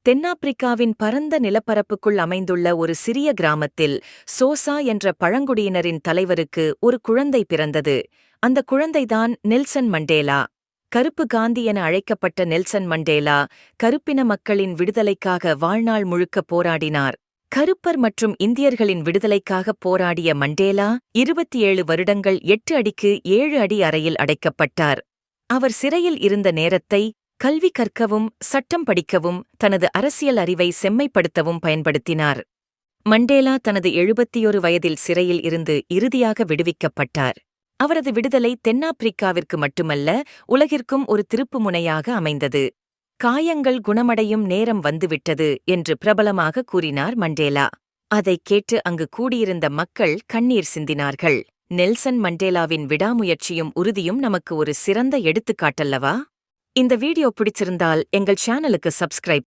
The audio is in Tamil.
தென்னாப்பிரிக்காவின் பரந்த நிலப்பரப்புக்குள் அமைந்துள்ள ஒரு சிறிய கிராமத்தில் சோசா என்ற பழங்குடியினரின் தலைவருக்கு ஒரு குழந்தை பிறந்தது. அந்த குழந்தைதான் நெல்சன் மண்டேலா. கருப்பு காந்தி என அழைக்கப்பட்ட நெல்சன் மண்டேலா கருப்பின மக்களின் விடுதலைக்காக வாழ்நாள் முழுக்க போராடினார். கருப்பர் மற்றும் இந்தியர்களின் விடுதலைக்காக போராடிய மண்டேலா 27 வருடங்கள் 8 அடிக்கு 7 அடி அறையில் அடைக்கப்பட்டார். அவர் சிறையில் இருந்த நேரத்தை கல்வி கற்கவும் சட்டம் படிக்கவும் தனது அரசியல் அறிவை செம்மைப்படுத்தவும் பயன்படுத்தினார். மண்டேலா தனது 71 வயதில் சிறையில் இருந்து இறுதியாக விடுவிக்கப்பட்டார். அவரது விடுதலை தென்னாப்பிரிக்காவிற்கு மட்டுமல்ல, உலகிற்கும் ஒரு திருப்புமுனையாக அமைந்தது. காயங்கள் குணமடையும் நேரம் வந்துவிட்டது என்று பிரபலமாக கூறினார் மண்டேலா. அதைக் கேட்டு அங்கு கூடியிருந்த மக்கள் கண்ணீர் சிந்தினார்கள். நெல்சன் மண்டேலாவின் விடாமுயற்சியும் உறுதியும் நமக்கு ஒரு சிறந்த எடுத்துக்காட்டல்லவா? இந்த வீடியோ பிடிச்சிருந்தால் எங்கள் சேனலுக்கு சப்ஸ்கிரைப்